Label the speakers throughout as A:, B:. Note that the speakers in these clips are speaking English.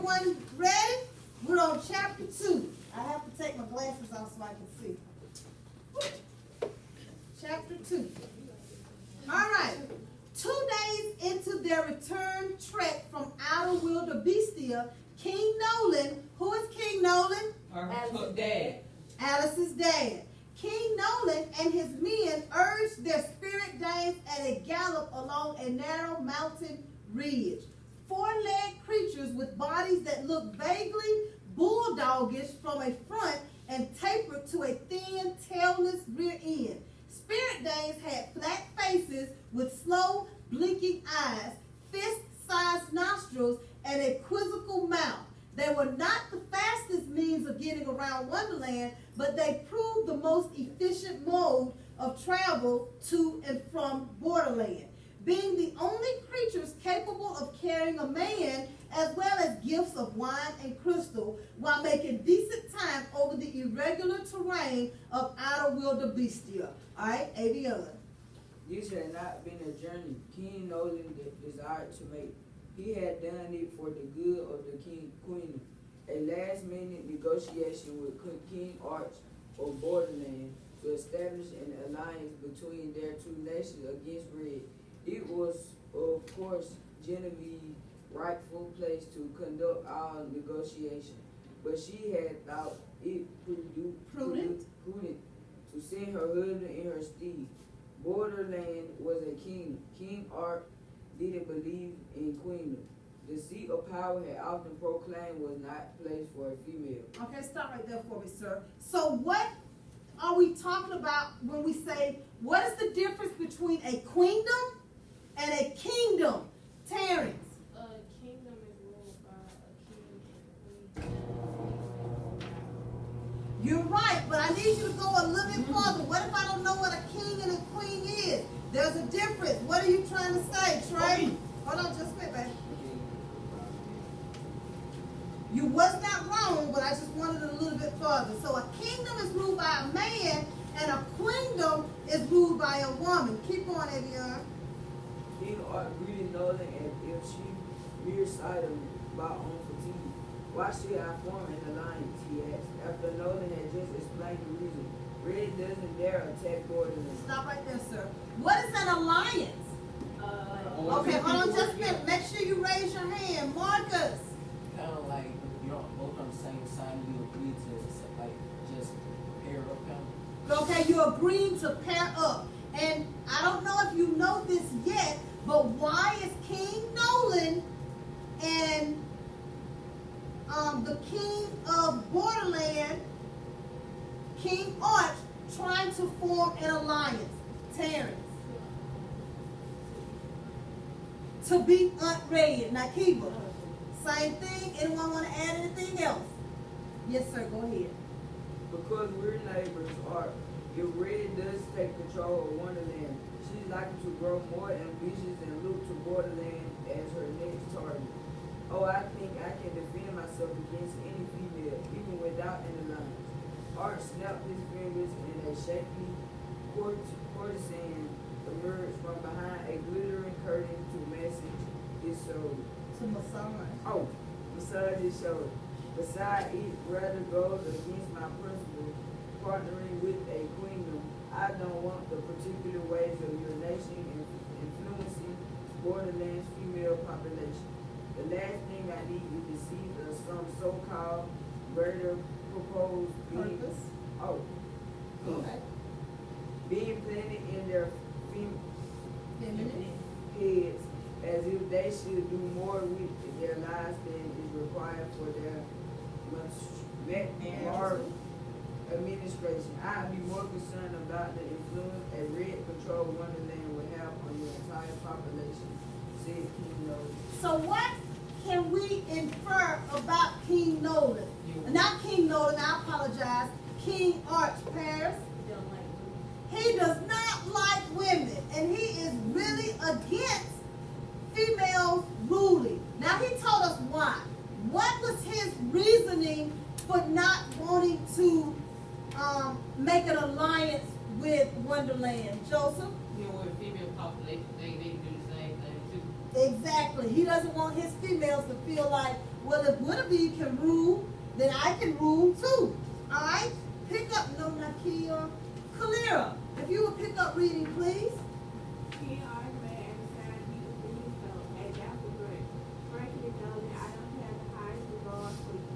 A: everyone ready? We're on chapter 2. I have to take my glasses off so I can see. Chapter 2. All right. 2 days into their return trek from outer wildebeestia, King Nolan, who is King Nolan?
B: Her dad.
A: Alice's dad. King Nolan and his men urged their spirit dames at a gallop along a narrow mountain ridge. 4-legged creatures with bodies that looked vaguely bulldogish from a front and tapered to a thin, tailless rear end. Spirit dames had flat faces with slow, blinking eyes, fist-sized nostrils, and a quizzical mouth. They were not the fastest means of getting around Wonderland, but they proved the most efficient mode of travel to and from Borderland, being the only creatures capable of carrying a man, as well as gifts of wine and crystal, while making decent time over the irregular terrain of outer wildebeestia. All right, Avion.
B: This had not been a journey King Nolan desired to make. He had done it for the good of the queen. A last-minute negotiation with King Arch of Borderland to establish an alliance between their two nations against Red. It was, of course, Genevieve's rightful place to conduct our negotiation, but she had thought it prudent to send her husband in her stead. Borderland was a kingdom. King Arch didn't believe in queendom. The seat of power had often proclaimed was not place for a female.
A: Okay, stop right there for me, sir. So what are we talking about when we say, what is the difference between a queendom and a kingdom? Terrence.
C: A kingdom is ruled by a king and queen.
A: You're right, but I need you to go a little bit further. What if I don't know what a king and a queen is? There's a difference. What are you trying to say, Trey? Hold on just a minute, baby. You was not wrong, but I just wanted it a little bit further. So a kingdom is ruled by a man, and a queendom is ruled by a woman. Keep going, Avion.
B: King Arch greeted Nolan as if she mere sight of my own fatigue. Why should I form an alliance, he asked, after Nolan had just explained the reason. Red doesn't dare attack Borderland.
A: Stop right there, sir. What is an alliance? Okay, hold on just a minute. Make sure you raise your hand. Marcus.
D: Kind of like you're both on the same side, you agree to like just pair up kind of.
A: Okay, you're agreeing to pair up. And I don't know if you know this yet, but why is King Nolan and the king of Borderland, King Arch, trying to form an alliance? Terrence. To beat Aunt Red. Nakiba. Same thing. Anyone want to add anything else? Yes, sir. Go ahead.
B: Because we're neighbors, Arch, if Red does take control of Wonderland, she's likely to grow more ambitious and look to Borderland as her next target. Oh, I think I can defend myself against any female, even without an alliance. Arch snapped his fingers and a shaky courtesan emerged from behind a glittering curtain to message his shoulder.
A: To massage.
B: Oh, massage his shoulder. Besides, it rather goes against my principle, partnering with a queendom. I don't want the particular ways of your nation influencing Borderland's female population. The last thing I need is to see some so-called greater proposed being,
A: Purpose?
B: okay, being planted in their
A: Feminine.
B: heads as if they should do more with their lives than is required for their moral administration. I'd be more concerned about the influence a red controlled Wonderland would have on the entire population, said King Nolan.
A: So what can we infer about King Nolan? Not King Nolan, I apologize. King Arch, Paris.
C: Don't like women.
A: He does not like women, and he is really against females ruling. Now he told us why. What was his reasoning for not wanting to make an alliance with Wonderland? Joseph?
E: You know, with female population, they can do the same thing too.
A: Exactly. He doesn't want his females to feel like, well, if one of you can rule, then I can rule too. All right? Pick up, no, Nakia. Kalira, if you would pick up reading, please.
C: King Arthur and Simon Peter for himself, and Jasper Grant. Frankly, know that I don't have the highest regard for you.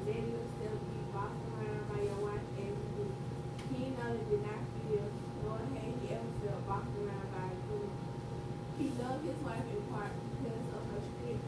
C: Letting yourself be bossed around by your wife every week. King Nolan did not feel, nor had he ever felt bossed around by a fool. He loved his wife in part because of her strength,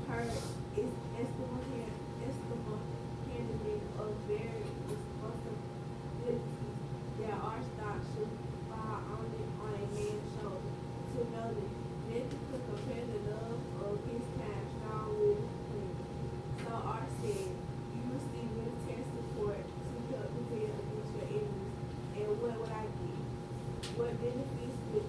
C: her estimable handling of very responsibilities that our stock should fall only on a man's shoulder. To know that nothing could compare the love of his time strong with him. So R said, you receive military support to help defend against your enemies. And what would I get? What benefits would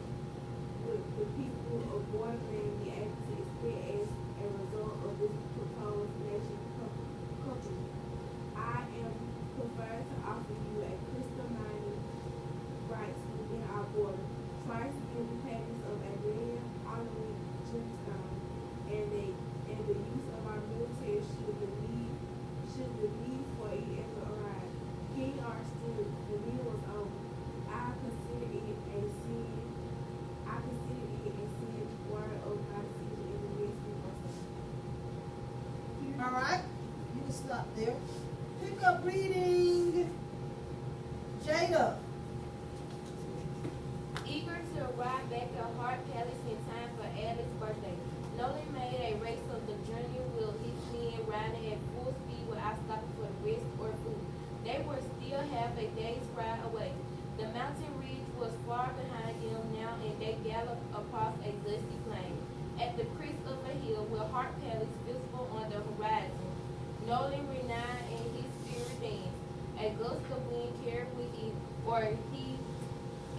C: the people of Borderland be able to expect as a result of this proposed nation company? I am prepared to offer you a crystal mining rights within our border. Twice given payments of a million honorary gemstone and the use of our military should the need for it ever arise. King understood the meal was over. I consider it a sin. I consider it a sin word of my decision in the midst of us.
A: All right? You can stop there. Pick up reading. Jada.
E: Eager to arrive back at Hart Palace in time for Alice's birthday, Nolan made a race of the journey with his men riding at full speed without stopping for rest or food. They were still half a day's ride away. The mountain ridge was far behind them now, and they galloped across a dusty plain. At the crest of a hill with Hart Palace visible on the horizon, Nolan renowned in his spirit dance. A gust of wind carried with it,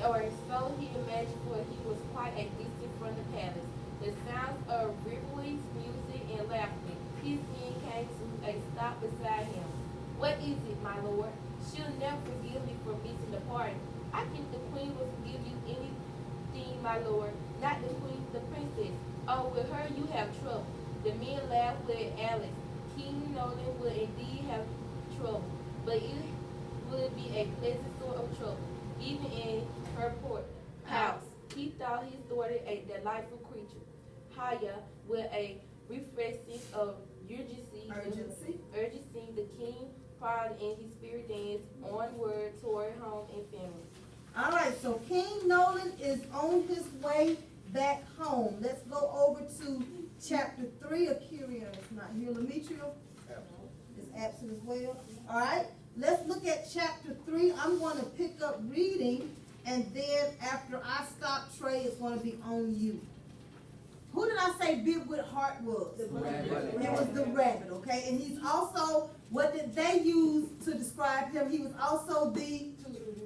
E: or so he imagined, for he was quite a distance from the palace. The sounds of revelries, music, and laughter. His men came to a stop beside him. What is it, my lord? She'll never forgive me for missing the party. I think the queen will forgive you anything, my lord. Not the queen, the princess. Oh, with her you have trouble. The men laughed with Alice. King Nolan will indeed have trouble, but it would be a pleasant sort of trouble, even in her house. He thought his daughter a delightful creature. Haya, with a refreshing of urgency, the king followed in his spirit dance onward toward home and family.
A: All right, so King Nolan is on his way back home. Let's go over to chapter 3. Akira is not here. Demetrio is absent as well. All right, let's look at chapter 3. I'm going to pick up reading, and then after I stop, Trey, it's going to be on you. Who did I say Bigwood Hart was?
D: The rabbit.
A: It was the rabbit, okay? And he's also, what did they use to describe him? He was also the,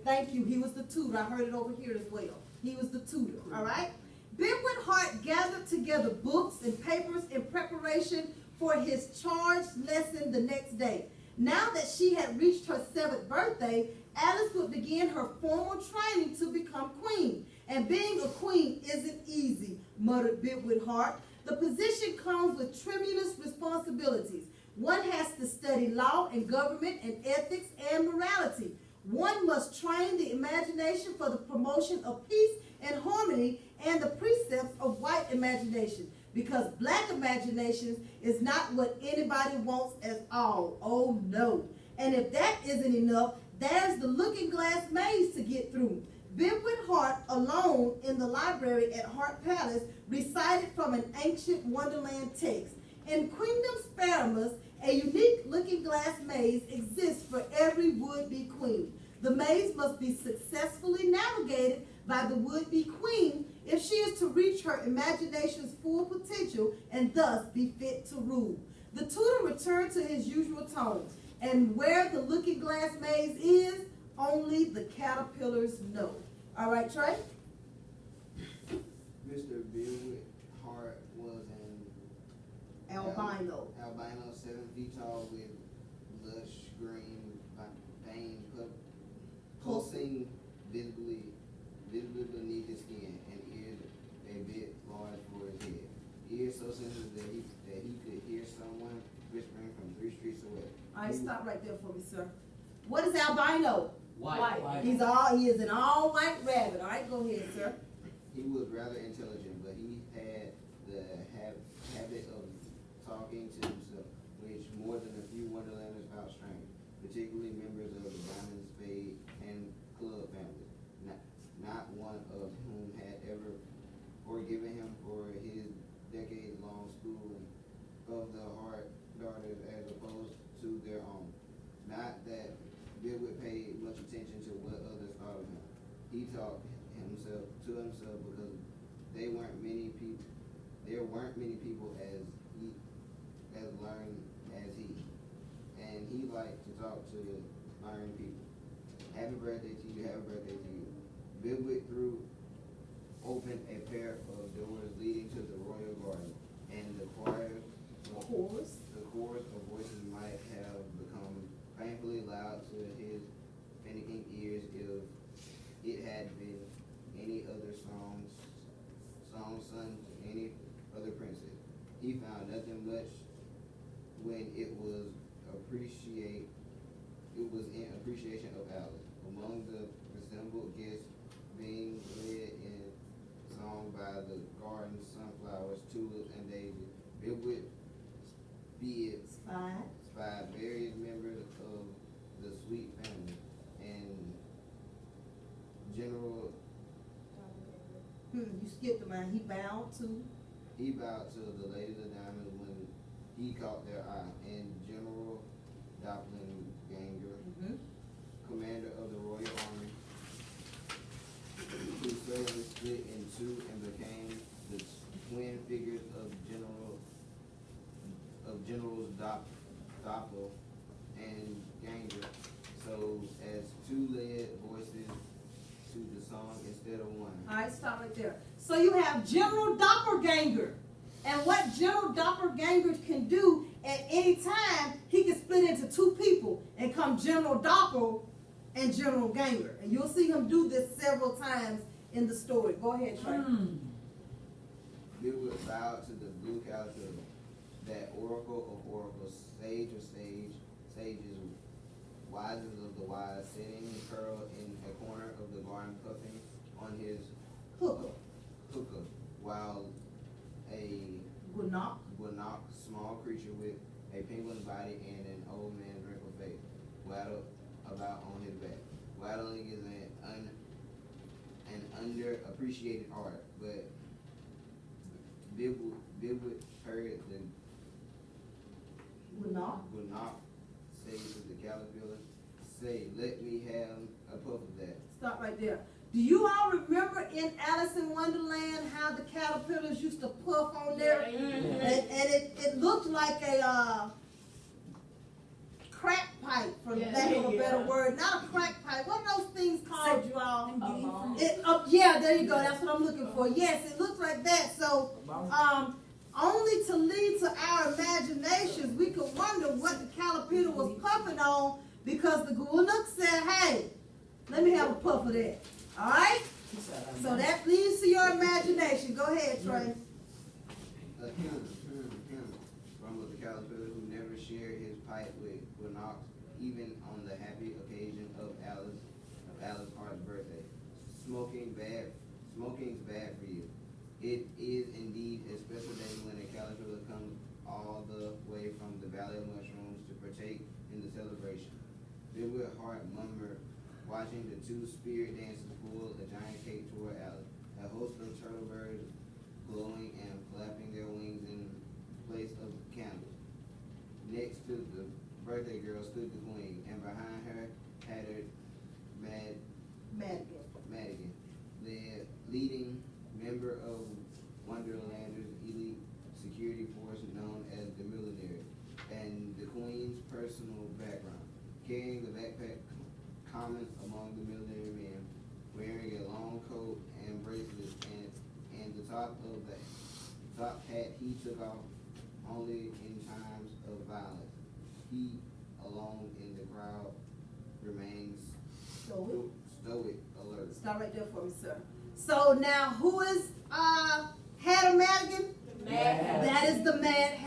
A: thank you, he was the tutor. I heard it over here as well. He was the tutor, all right? Bigwood Hart gathered together books and papers in preparation for his charge lesson the next day. Now that she had reached her 7th birthday, Alice would begin her formal training to become queen. And being a queen isn't easy, muttered Bigwood Hart. The position comes with tremendous responsibilities. One has to study law and government and ethics and morality. One must train the imagination for the promotion of peace and harmony and the precepts of white imagination, because black imagination is not what anybody wants at all. Oh no. And if that isn't enough, there's the looking glass maze to get through. Bigwood Hart, alone in the library at Hart Palace, recited from an ancient Wonderland text. In Queendom Sparamus, a unique looking glass maze exists for every would-be queen. The maze must be successfully navigated by the would-be queen if she is to reach her imagination's full potential and thus be fit to rule. The tutor returned to his usual tone. And where the looking glass maze is, only the caterpillars know. All right, Trey?
F: Mr. Bigwood Hart was an
A: Albino.
F: 7 feet tall with lush green veins pulsing visibly beneath his skin, and ears a bit large for his head. ears so sensitive that he could hear someone whispering from 3 streets away.
A: All right, stop right there for me, sir. What is albino?
D: White.
A: He is an all white rabbit. All right, go ahead, sir.
F: He was rather intelligent, but he had the habit of talking to himself, which more than a few Wonderlanders found strange, particularly members of the Diamond, Spade, and Club families, not one of whom had ever forgiven him for his decades-long schooling of the hard daughters as opposed to their own. Not that Bigwood paid much attention to what others thought of him. He talked himself because there weren't many people as learned as he, and he liked to talk to learned people. Happy birthday to you, happy birthday to you. Bigwood opened a pair of doors leading to the royal garden, and the chorus of voices might have become painfully loud to his finicking ears if it had been any other song sung to any other princess. He found nothing much when it was in appreciation of Alice. Among the assembled guests being led in song by the garden sunflowers, tulips, and daisies, Bigwood spied various members of the Sweet family and General.
A: You skipped a line. He bowed to
F: the Ladies of Diamonds when he caught their eye, and General Doppelganger, commander of the Royal Army, who suddenly split in two and became the twin figures of Generals Doppel and Ganger, so as two led voices to the song instead of one.
A: All right, stop right there. So you have General Doppelganger. And what General Doppelganger can do at any time, he can split into two people and come General Doppel and General Ganger. And you'll see him do this several times in the story. Go ahead, Trey.
F: Bigwood bowed to the blue caterpillar, that oracle of oracles, sage of sages, wisest of the wise, sitting curled in a corner of the garden, puffing on his hookah, while a Gwinnett, small creature with a penguin body and an old man's wrinkled face, waddled about on his back. Waddling is an underappreciated art, but Bigwood heard the Gwinnett say to the caterpillar, "Say, let me have a puff of that."
A: Stop right there. Do you all remember in Alice in Wonderland how the caterpillars used to puff on there? And it looked like a crack pipe, for lack of a better word. Not a crack pipe. What are those things called, you all? Yeah, there you go. That's what I'm looking for. Yes, it looks like that. So, only to lead to our imaginations, we could wonder what the caterpillar was puffing on, because the Gwinnett said, "Hey, let me have a puff of that." All right? So that leads to your imagination. Go ahead, Trey.
F: A hymn rumbled the caterpillar, who never shared his pipe with Gwinnett, even on the happy occasion of Alice's heart's birthday. Smoking's bad for you. It is indeed a special day when a caterpillar comes all the way from the Valley of Mushrooms to partake in the celebration. Bigwood Hart murmured, watching the two spirit dancers pull a giant cake toward Alice. A host of turtle birds glowing and flapping their wings in place of candles. Next to the birthday girl stood the queen, and behind her pattered Madigan, the leading member of Wonderlanders' elite security force known as the Millenary, and the queen's personal background, carrying the backpack common among the military men, wearing a long coat and bracelets, and the top hat he took off only in times of violence. He, alone in the crowd, remains stoic, alert.
A: Stop right there for me, sir. So now, who is Hatter Madigan?
E: Madhouse.
A: That is the madhouse.